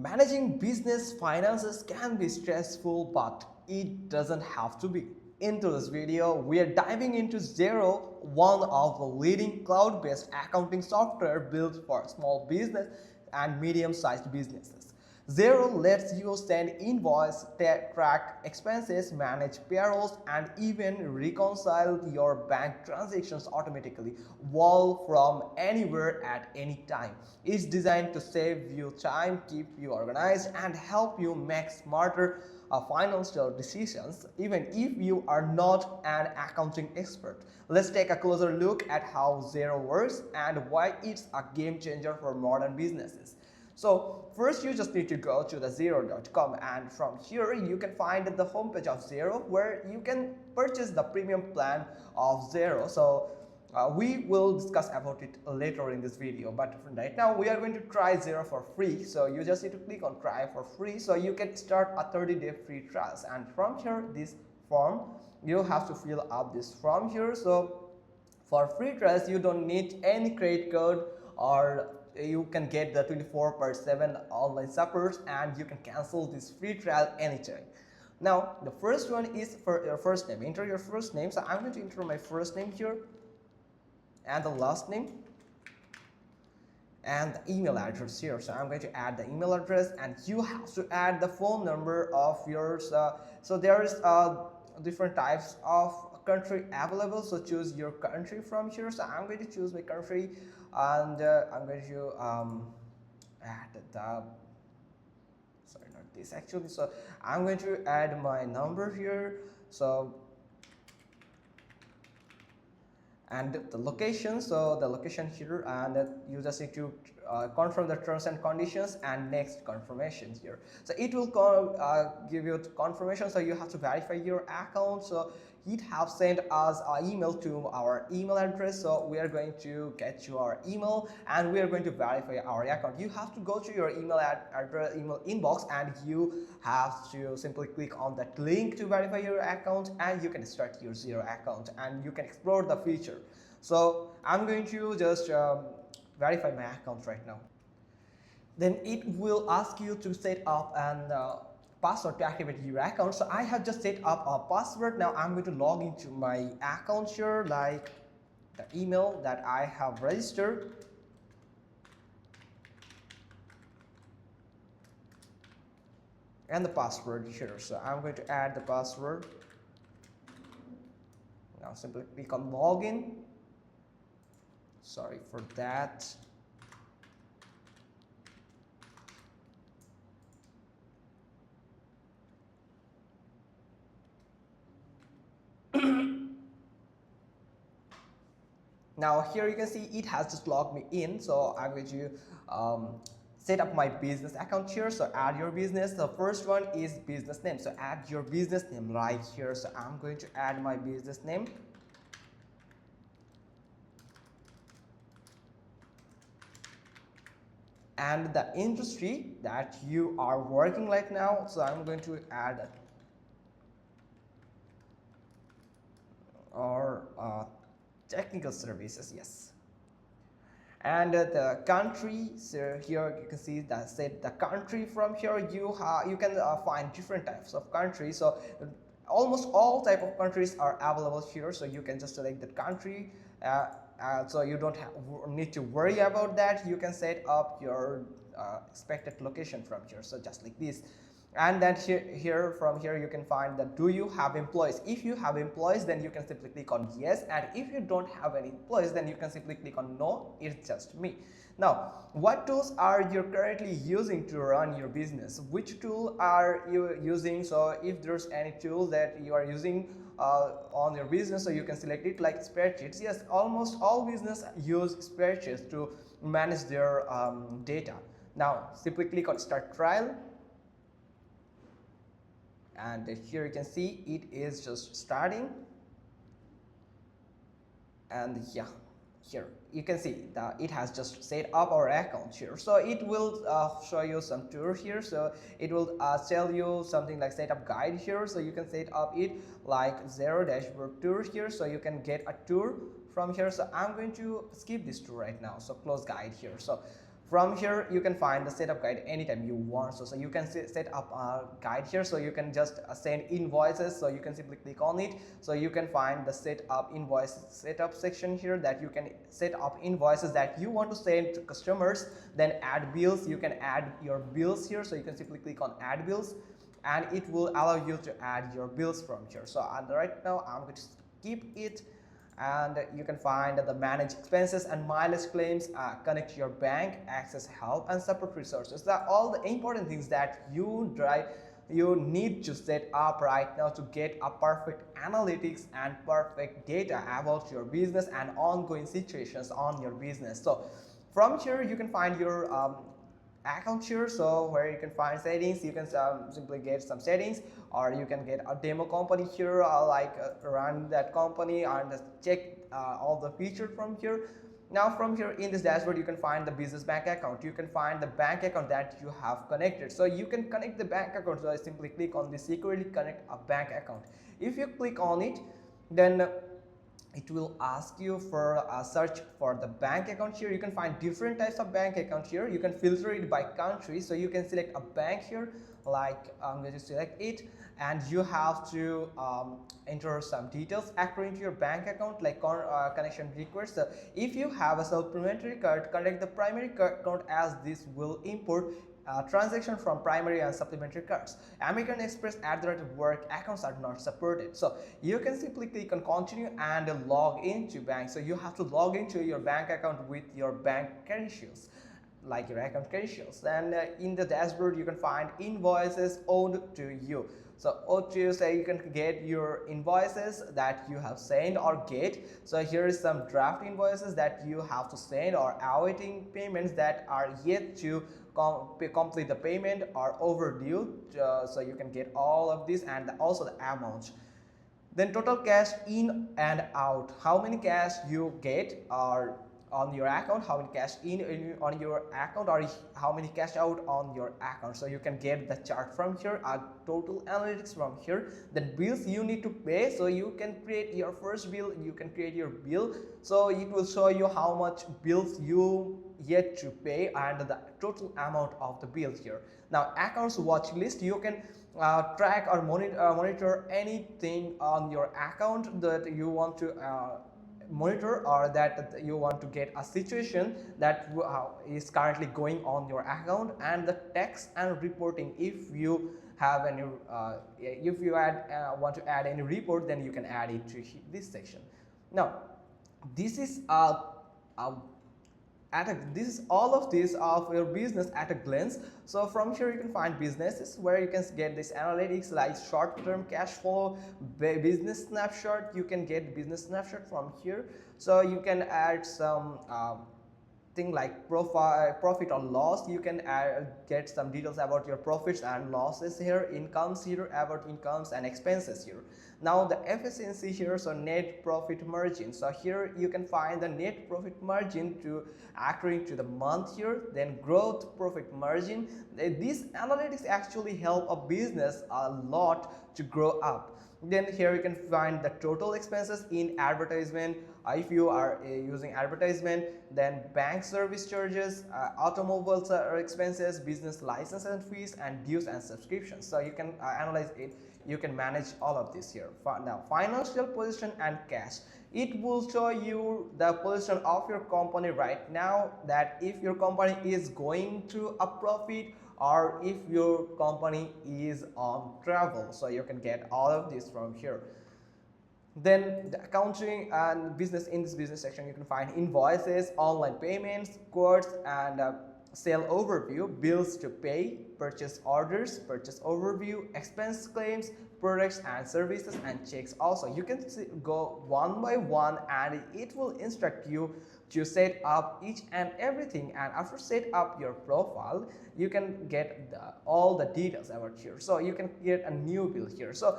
Managing business finances can be stressful, but it doesn't have to be. In today's video, we are diving into Xero, one of the leading cloud-based accounting software built for small business and medium-sized businesses. Xero lets you send invoice, track expenses, manage payrolls, and even reconcile your bank transactions automatically, all from anywhere at any time. It's designed to save you time, keep you organized, and help you make smarter financial decisions, even if you are not an accounting expert. Let's take a closer look at how Xero works and why it's a game changer for modern businesses. So first you just need to go to the Xero.com, and from here you can find the homepage of Xero where you can purchase the premium plan of Xero. So we will discuss about it later in this video, but right now we are going to try Xero for free. So you just need to click on try for free, so you can start a 30-day free trials. And from here, this form, you have to fill up this form here. So for free trials, you don't need any credit card, or you can get the 24/7 online support, and you can cancel this free trial anytime. Now the first one is for your first name. Enter your first name. So I'm going to enter my first name here, and the last name, and the email address here. So I'm going to add the email address, and you have to add the phone number of yours. So there is different types of country available, so choose your country from here. So I'm going to choose my country, and I'm going to add the, sorry, not this actually. So I'm going to add my number here. So, and the location, so the location here, and you just need to confirm the terms and conditions, and next confirmation here. So it will give you confirmation, so you have to verify your account. So it have sent us an email to our email address, so we are going to get your email and we are going to verify our account. You have to go to your email address, email inbox, and you have to simply click on that link to verify your account, and you can start your Xero account and you can explore the feature. So I'm going to just verify my account right now. Then it will ask you to set up an password to activate your account. So I have just set up a password. Now I'm going to log into my account here, like the email that I have registered. And the password here. So I'm going to add the password. Now simply click on login. Sorry for that. Now here you can see it has just logged me in. So I'm going to set up my business account here. So add your business. The first one is business name. So add your business name right here. So I'm going to add my business name. And the industry that you are working right now. So I'm going to add technical services, yes. And the country, so here you can see that set the country. From here you can find different types of countries. So almost all type of countries are available here, so you can just select the country. So you don't need to worry about that. You can set up your expected location from here, so just like this. And then from here you can find that do you have employees. If you have employees, then you can simply click on yes, and if you don't have any employees, then you can simply click on no, it's just me. Now what tools are you currently using to run your business? Which tool are you using? So if there's any tool that you are using on your business, so you can select it, like spreadsheets. Yes, almost all business use spreadsheets to manage their data. Now simply click on start trial, and here you can see it is just starting. And yeah, here you can see that it has just set up our account here. So it will show you some tour here. So it will tell you something like setup guide here. So you can set up it like Xero dashboard tour here, so you can get a tour from here. So I'm going to skip this tour right now, so close guide here. So From here you can find the setup guide anytime you want. So you can set up a guide here, so you can just send invoices, so you can simply click on it. So you can find the set up invoice setup section here, that you can set up invoices that you want to send to customers. Then add bills, you can add your bills here, so you can simply click on add bills and it will allow you to add your bills from here. So right now I'm going to skip it, and you can find the manage expenses and mileage claims, connect your bank, access help and support resources. That all the important things that you need to set up right now to get a perfect analytics and perfect data about your business and ongoing situations on your business. So from here you can find your account here, so where you can find settings. You can simply get some settings, or you can get a demo company here, run that company and just check all the features from here. Now from here in this dashboard you can find the business bank account. You can find the bank account that you have connected, so you can connect the bank account. So I simply click on the securely connect a bank account. If you click on it, then it will ask you for a search for the bank account here. You can find different types of bank account here. You can filter it by country, so you can select a bank here, like I'm going to select it, and you have to enter some details according to your bank account, like connection request. So if you have a supplementary card, connect the primary card account, as this will import transaction from primary and supplementary cards. American Express @work accounts are not supported. So you can simply click on continue and log into bank. So you have to log into your bank account with your bank credentials, like your account credentials. And in the dashboard you can find invoices owed to you. So owed to you, so you can get your invoices that you have sent or get. So here is some draft invoices that you have to send, or awaiting payments that are yet to complete the payment or overdue. So you can get all of this, and also the amount. Then total cash in and out, how many cash you get or on your account, how many cash in on your account, or how many cash out on your account. So you can get the chart from here, total analytics from here. Then bills you need to pay, so you can create your first bill, you can create your bill, so it will show you how much bills you yet to pay and the total amount of the bill here. Now accounts watch list, you can track or monitor anything on your account that you want to monitor, or that you want to get a situation that is currently going on your account. And the text and reporting, if you have any if you want to add any report, then you can add it to this section. Now this is this is all of this of your business at a glance. So from here you can find businesses, where you can get this analytics like short-term cash flow, business snapshot. You can get business snapshot from here. So you can add some thing like profit or loss. You can get some details about your profits and losses here, incomes here, about incomes and expenses here. Now the efficiency here, so net profit margin. So here you can find the net profit margin to according to the month here. Then growth profit margin. These analytics actually help a business a lot to grow up. Then here you can find the total expenses in advertisement, if you are using advertisement. Then bank service charges, automobile expenses, business license and fees, and dues and subscriptions. So you can analyze it, you can manage all of this here. Now financial position and cash, it will show you the position of your company right now, that if your company is going to a profit or if your company is on travel. So you can get all of this from here. Then the accounting and business, in this business section you can find invoices, online payments, quotes, and sale overview, bills to pay, purchase orders, purchase overview, expense claims, products and services, and checks. Also you can go one by one, and it will instruct you to set up each and everything. And after set up your profile, you can get all the details about here. So you can get a new bill here. So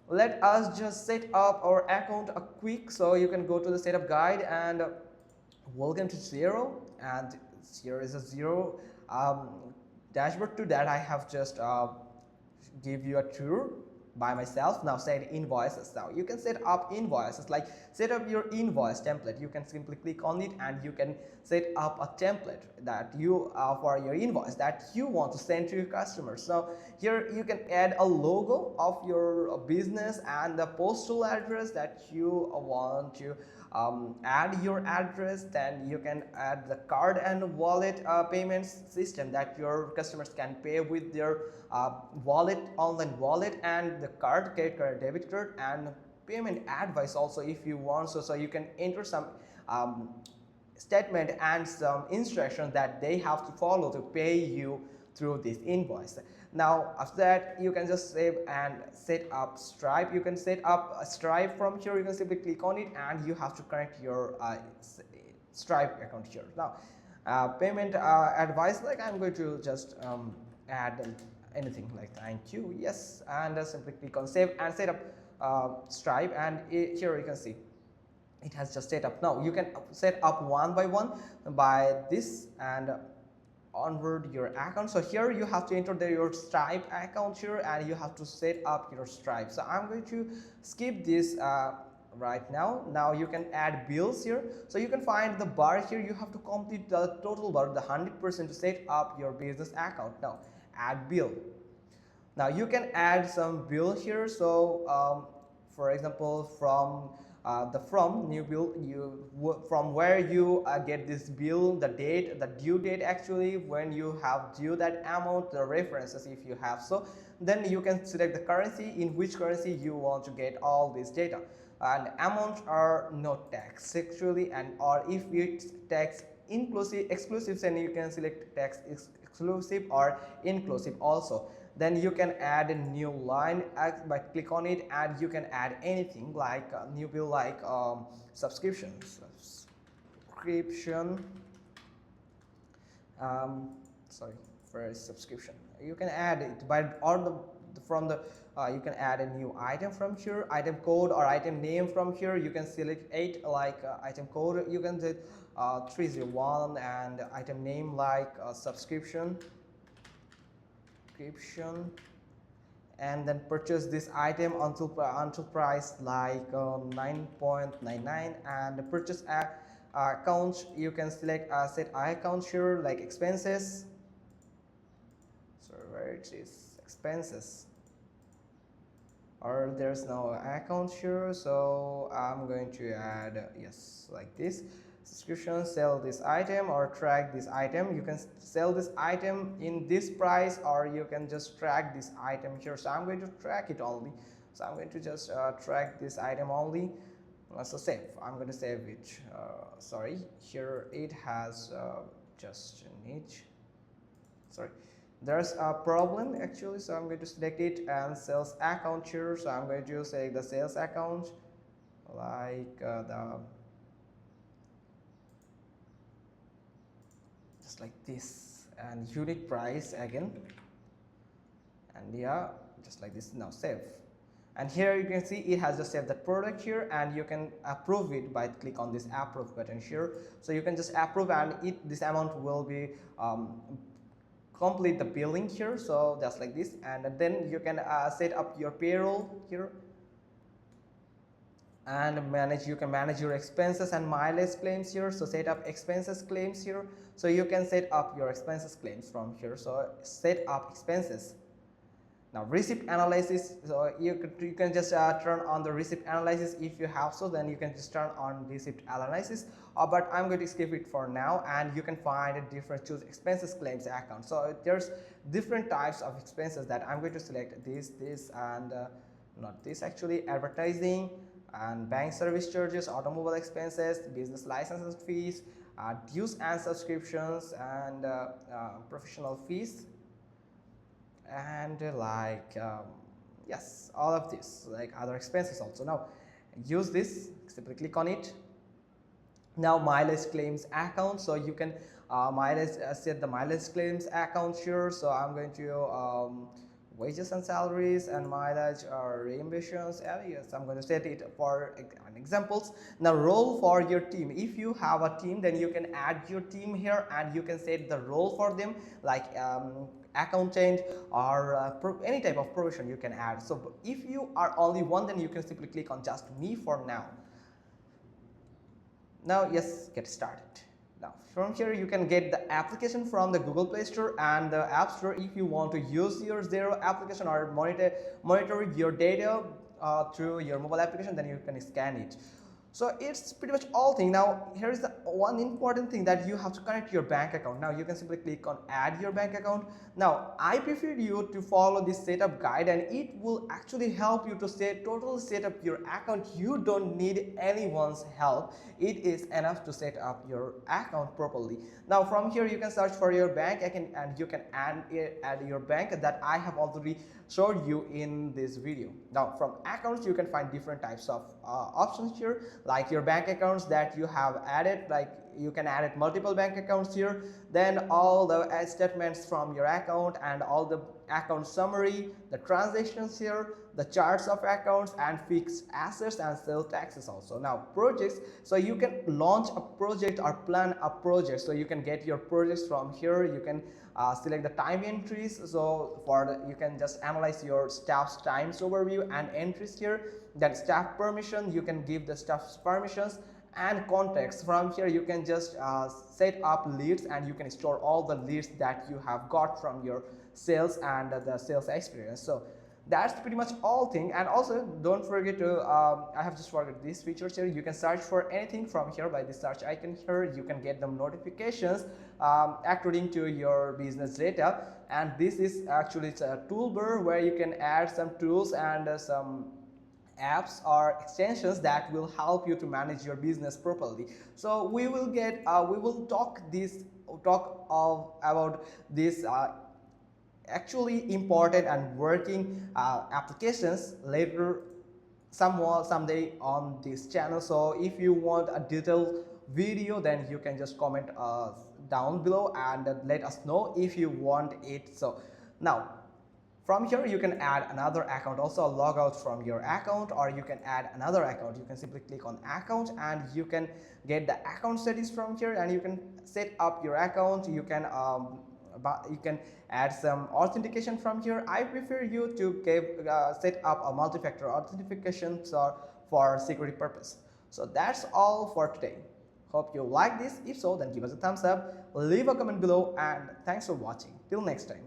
let us just set up our account a quick. So you can go to the setup guide and welcome to Xero, and here is a Xero dashboard. To that I have just give you a tour. by myself. Now set invoices. Now you can set up invoices, like set up your invoice template. You can simply click on it and you can set up a template that you for your invoice that you want to send to your customers. So here you can add a logo of your business and the postal address that you want to add your address. Then you can add the card and wallet payments system that your customers can pay with their wallet, online wallet, and the card, credit card, debit card, and payment advice also if you want. So you can enter some statement and some instructions that they have to follow to pay you through this invoice. Now after that, you can just save and set up Stripe. You can set up a Stripe from here. You can simply click on it and you have to connect your Stripe account here. Now payment advice, like I'm going to just add anything like thank you, yes, and simply click on save and set up Stripe, and here you can see it has just set up. Now you can set up one by one by this and onward your account. So here you have to enter your Stripe account here and you have to set up your Stripe. So I'm going to skip this right now. Now you can add bills here. So you can find the bar here. You have to complete the total bar, the 100% to set up your business account. Now add bill. Now you can add some bill here. So for example, from new bill, from where you get this bill, the date, the due date, actually when you have due that amount, the references if you have. So then you can select the currency, in which currency you want to get all this data, and amounts are not tax actually, and or if it's tax exclusive, then you can select tax exclusive or inclusive also. Then you can add a new line by click on it, and you can add anything like a new bill, like subscription, sorry, for a subscription. You can add it by from the you can add a new item from here, item code or item name from here. You can select 8 like item code. You can do 301 and item name like subscription, and then purchase this item until price like 9.99, and purchase account. You can select set account here like expenses. So where it is expenses, or there's no account here, so I'm going to add yes like this. Subscription, sell this item or track this item. You can sell this item in this price, or you can just track this item here. So I'm going to track it only. So I'm going to just track this item only. So save. I'm going to save it. Sorry, here it has just a niche. Sorry, there's a problem actually. So I'm going to select it and sales account here. So I'm going to select the sales account like just like this, and unit price again, and yeah, just like this. Now save, and here you can see it has just saved the product here, and you can approve it by click on this approve button here. So you can just approve, and this amount will be complete the billing here. So just like this, and then you can set up your payroll here and you can manage your expenses and mileage claims here. So set up expenses claims here. So you can set up your expenses claims from here. So set up expenses. Now receipt analysis, so you can just turn on the receipt analysis if you have. So then you can just turn on receipt analysis, but I'm going to skip it for now, and you can find a different choose expenses claims account. So there's different types of expenses that I'm going to select this and not this actually, advertising and bank service charges, automobile expenses, business licenses fees, dues and subscriptions, and professional fees, and yes, all of this, like other expenses also. Now use this, simply click on it. Now mileage claims account, so you can set the mileage claims account here. So I'm going to wages and salaries and mileage or reimbursements. And yes, I'm going to set it for an examples. Now role for your team. If you have a team, then you can add your team here and you can set the role for them, like accountant or any type of profession you can add. So if you are only one, then you can simply click on just me for now. Now yes, get started. Now from here you can get the application from the Google Play Store and the App Store. If you want to use your Xero application or monitor your data through your mobile application, then you can scan it. So it's pretty much all thing. Now here is the one important thing, that you have to connect your bank account. Now you can simply click on add your bank account. Now I prefer you to follow this setup guide, and it will actually help you to totally set up your account. You don't need anyone's help. It is enough to set up your account properly. Now from here you can search for your bank account and you can add your bank that I have already showed you in this video. Now from accounts you can find different types of options here, like your bank accounts that you have added, like you can add multiple bank accounts here, then all the statements from your account and all the account summary, the transactions here, the charts of accounts and fixed assets and sale taxes also. Now projects, so you can launch a project or plan a project, so you can get your projects from here. You can select the time entries, so you can just analyze your staff's times overview and entries here. Then staff permission, you can give the staff's permissions and contacts. From here you can just set up leads and you can store all the leads that you have got from your sales and the sales experience. So that's pretty much all thing. And also don't forget to I have just forgot these features here. You can search for anything from here by the search icon here. You can get the notifications according to your business data. And this is actually a toolbar where you can add some tools and some apps or extensions that will help you to manage your business properly. So we will talk about this actually important and working applications later someday on this channel. So if you want a detailed video, then you can just comment down below and let us know if you want it. So now from here you can add another account, also log out from your account, or you can add another account. You can simply click on account and you can get the account settings from here and you can set up your account. You can add some authentication from here. I prefer you to set up a multi-factor authentication for security purpose. So that's all for today. Hope you like this. If so, then give us a thumbs up, leave a comment below, and thanks for watching. Till next time.